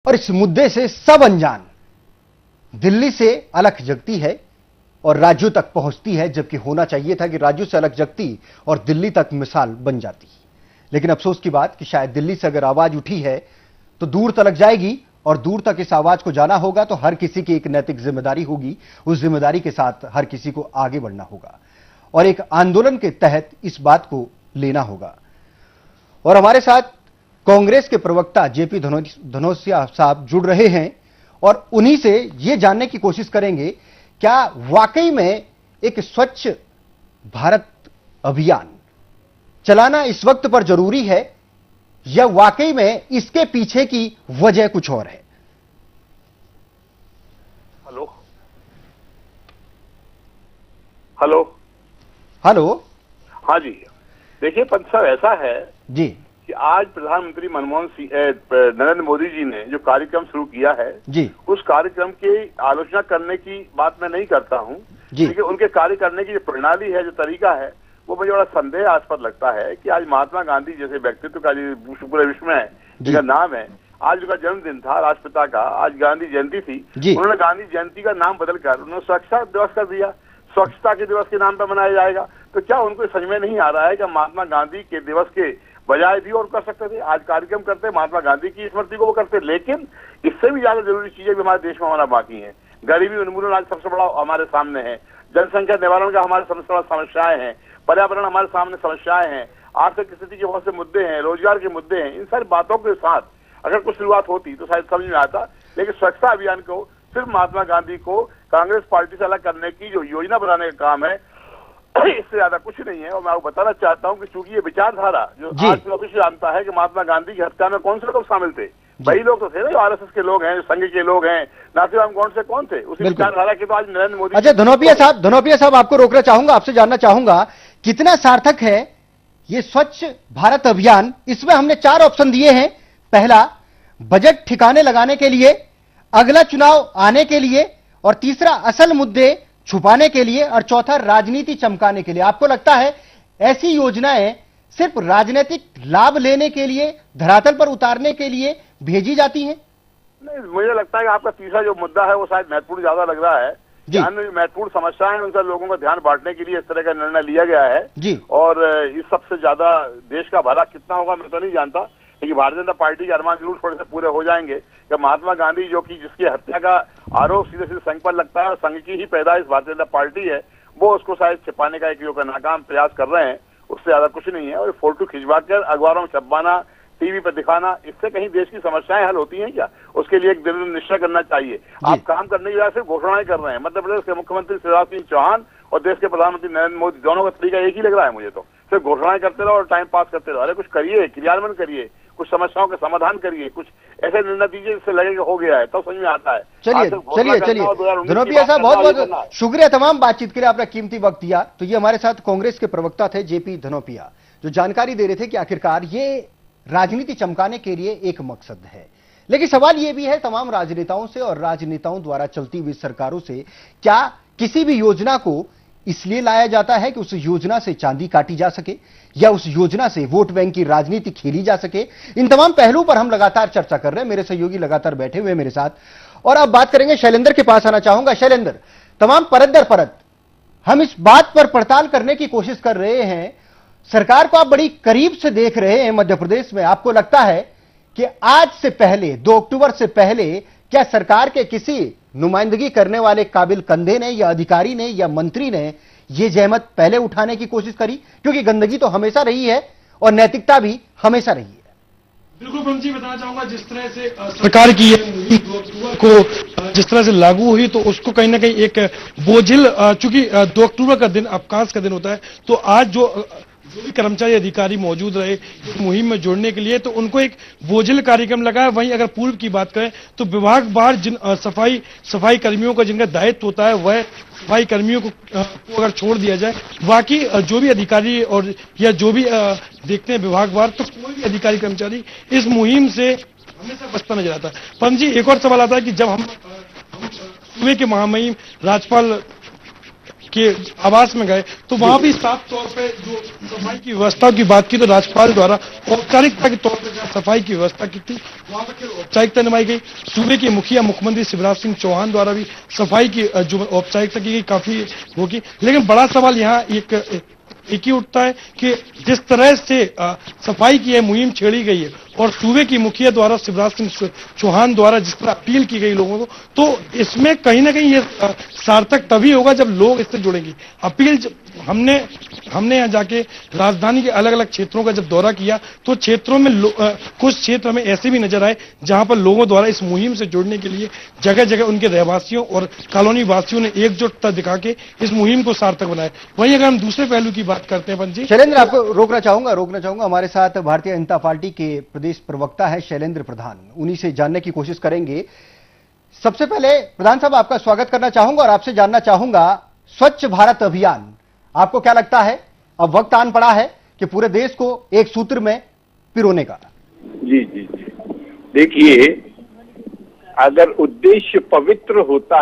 और इस मुद्दे से सब अनजान। दिल्ली से अलख जगती है और राज्यों तक पहुंचती है, जबकि होना चाहिए था कि राज्यों से अलख जगती और दिल्ली तक मिसाल बन जाती। लेकिन अफसोस की बात कि शायद दिल्ली से अगर आवाज उठी है तो दूर तलक जाएगी, और दूर तक इस आवाज को जाना होगा तो हर किसी की एक नैतिक जिम्मेदारी होगी। उस जिम्मेदारी के साथ हर किसी को आगे बढ़ना होगा और एक आंदोलन के तहत इस बात को लेना होगा। और हमारे साथ कांग्रेस के प्रवक्ता जेपी धनोसिया साहब जुड़ रहे हैं और उन्हीं से यह जानने की कोशिश करेंगे, क्या वाकई में एक स्वच्छ भारत अभियान चलाना इस वक्त पर जरूरी है, या वाकई में इसके पीछे की वजह कुछ और है? Hello hello hello. हाँ जी, देखिए पंत साहब, ऐसा है जी कि आज प्रधानमंत्री नरेंद्र मोदी जी ने जो कार्यक्रम शुरू किया है जी, उस कार्यक्रम की आलोचना करने की बात मैं नहीं करता हूँ, लेकिन उनके कार्य करने की जो प्रणाली है, जो तरीका है, वो मुझे बड़ा संदेहास्पद लगता है कि आज महात्मा गांधी जैसे व्यक्तित्व का जो पूरे विश्व में है, जिनका नाम है, आज उनका जन्मदिन था राष्ट्रपिता का, आज गांधी जयंती थी, उन्होंने गांधी जयंती का नाम बदलकर उन्होंने स्वच्छता दिवस कर दिया। स्वच्छता के दिवस के नाम पर मनाया जाएगा, तो क्या उनको समझ में नहीं आ रहा है कि महात्मा गांधी के दिवस के बजाय भी और कर सकते थे? आज कार्यक्रम करते, महात्मा गांधी की स्मृति को वो करते, लेकिन इससे भी ज्यादा जरूरी चीजें भी हमारे देश में होना बाकी है। गरीबी उन्मूलन आज सबसे बड़ा हमारे सामने है, जनसंख्या निवारण का हमारे सबसे बड़ा समस्याएं हैं, पर्यावरण हमारे सामने समस्याएं हैं, आर्थिक स्थिति के बहुत से मुद्दे हैं, रोजगार के मुद्दे हैं। इन सारी बातों के साथ अगर कुछ शुरुआत होती तो शायद समझ में आता, लेकिन स्वच्छता अभियान को सिर्फ महात्मा गांधी को कांग्रेस पार्टी से अलग करने की जो योजना बनाने का काम है, इससे ज्यादा कुछ नहीं है। और मैं आपको बताना चाहता हूं कि चूंकि ये विचारधारा जो आज ऑफिस जानता है कि महात्मा गांधी की हत्या में कौन से लोग शामिल थे, वही लोग तो थे ना जो आरएसएस के लोग हैं, जो संघ के लोग हैं। नाथूराम गोडसे कौन थे? उसी विचारधारा के तो आज नरेंद्र मोदी। अच्छा, धनोपिया साहब आपको रोकना चाहूंगा, आपसे जानना चाहूंगा कितना सार्थक है ये स्वच्छ भारत अभियान? इसमें हमने 4 ऑप्शन दिए हैं। पहला, बजट ठिकाने लगाने के लिए, अगला चुनाव आने के लिए, और तीसरा असल मुद्दे छुपाने के लिए, और चौथा राजनीति चमकाने के लिए। आपको लगता है ऐसी योजनाएं सिर्फ राजनीतिक लाभ लेने के लिए, धरातल पर उतारने के लिए भेजी जाती हैं? नहीं, मुझे लगता है कि आपका तीसरा जो मुद्दा है वो शायद महत्वपूर्ण ज्यादा लग रहा है। अन्य महत्वपूर्ण समस्याएं, उन सब लोगों का ध्यान बांटने के लिए इस तरह का निर्णय लिया गया है जी। और इस सबसे ज्यादा देश का भला कितना होगा मैं तो नहीं जानता, लेकिन भारतीय जनता पार्टी के अरमान जरूर थोड़े से पूरे हो जाएंगे कि महात्मा गांधी, जो कि जिसकी हत्या का आरोप सीधे सीधे संघ पर लगता है और संघ की ही पैदाइश भारतीय जनता पार्टी है, वो उसको शायद छिपाने का एक नाकाम प्रयास कर रहे हैं। उससे ज्यादा कुछ नहीं है। और फोटो खिंचवा कर अखबारों में छपवाना, टीवी पर दिखाना, इससे कहीं देश की समस्याएं हल होती हैं क्या? उसके लिए एक दृढ़ निश्चय करना चाहिए। आप काम करने की वजह से घोषणाएं कर रहे हैं। मध्य प्रदेश के मुख्यमंत्री शिवराज सिंह चौहान और देश के प्रधानमंत्री नरेंद्र मोदी, दोनों का तरीका एक ही लग रहा है मुझे तो। सिर्फ घोषणाएं करते रहो और टाइम पास करते रहो। अरे कुछ करिए, क्रियान्वयन करिए, कुछ समस्याओं का समाधान करिए, कुछ ऐसे निर्णय दीजिए जिससे लगेगा हो गया है, तब समझ में आता है। चलिए धनोपिया साहब, बहुत बहुत शुक्रिया तमाम बातचीत के लिए, आपने कीमती वक्त दिया। तो ये हमारे साथ कांग्रेस के प्रवक्ता थे जेपी धनोपिया, जो जानकारी दे रहे थे कि आखिरकार ये राजनीति चमकाने के लिए एक मकसद है। लेकिन सवाल यह भी है तमाम राजनेताओं से और राजनेताओं द्वारा चलती हुई सरकारों से, क्या किसी भी योजना को इसलिए लाया जाता है कि उस योजना से चांदी काटी जा सके, या उस योजना से वोट बैंक की राजनीति खेली जा सके? इन तमाम पहलुओं पर हम लगातार चर्चा कर रहे हैं। मेरे सहयोगी लगातार बैठे हुए मेरे साथ, और अब बात करेंगे। शैलेंद्र के पास आना चाहूंगा। शैलेंद्र, तमाम परत दर परत हम इस बात पर पड़ताल करने की कोशिश कर रहे हैं। सरकार को आप बड़ी करीब से देख रहे हैं मध्य प्रदेश में। आपको लगता है कि आज से पहले, 2 अक्टूबर से पहले, क्या सरकार के किसी नुमाइंदगी करने वाले काबिल कंधे ने, या अधिकारी ने, या मंत्री ने यह जहमत पहले उठाने की कोशिश करी? क्योंकि गंदगी तो हमेशा रही है और नैतिकता भी हमेशा रही है। बिल्कुल पंत जी, बताना चाहूंगा जिस तरह से सरकार की को जिस तरह से लागू हुई, तो उसको कहीं ना कहीं एक बोझिल, चूंकि 2 अक्टूबर का दिन अवकाश का दिन होता है, तो आज जो भी कर्मचारी अधिकारी मौजूद रहे मुहिम में जोड़ने के लिए, तो उनको एक बोझिल कार्यक्रम लगा है। वहीं अगर पूर्व की बात करें तो विभाग बाहर जिन सफाई कर्मियों का जिनका दायित्व होता है, वह सफाई कर्मियों को अगर छोड़ दिया जाए, बाकी जो भी अधिकारी और या जो भी देखते हैं विभाग बाहर, तो कोई भी अधिकारी कर्मचारी इस मुहिम से हमेशा बचता नजर आता है। पंत जी, एक और सवाल आता है कि जब हम सूबे के महामहिम राज्यपाल के आवास में गए तो वहां भी साफ तौर पे जो सफाई की व्यवस्था की बात की तो राज्यपाल द्वारा औपचारिकता के तौर पर सफाई की व्यवस्था की थी, वहां पर औपचारिकता निभाई गई। सूबे के मुखिया मुख्यमंत्री शिवराज सिंह चौहान द्वारा भी सफाई की जो औपचारिकता की गई काफी होगी। लेकिन बड़ा सवाल यहाँ एक ही उठता है कि जिस तरह से सफाई की यह मुहिम छेड़ी गई है और सूबे की मुखिया द्वारा शिवराज सिंह चौहान द्वारा जिस तरह अपील की गई लोगों को, तो इसमें कहीं ना कहीं ये सार्थक तभी होगा जब लोग इससे जुड़ेंगे। अपील हमने यहाँ जाके राजधानी के अलग अलग क्षेत्रों का जब दौरा किया तो क्षेत्रों में कुछ क्षेत्र हमें ऐसे भी नजर आए जहां पर लोगों द्वारा इस मुहिम से जुड़ने के लिए जगह जगह उनके रहवासियों और कॉलोनी वासियों ने एकजुटता दिखा के इस मुहिम को सार्थक बनाया। वहीं अगर हम दूसरे पहलू की बात करते हैं पंत जी। शैलेंद्र, आपको रोकना चाहूंगा। हमारे साथ भारतीय जनता पार्टी के प्रदेश प्रवक्ता है शैलेंद्र प्रधान, उन्हीं से जानने की कोशिश करेंगे। सबसे पहले प्रधान साहब आपका स्वागत करना चाहूंगा और आपसे जानना चाहूंगा, स्वच्छ भारत अभियान आपको क्या लगता है अब वक्त आन पड़ा है कि पूरे देश को एक सूत्र में पिरोने का? जी, देखिए, अगर उद्देश्य पवित्र होता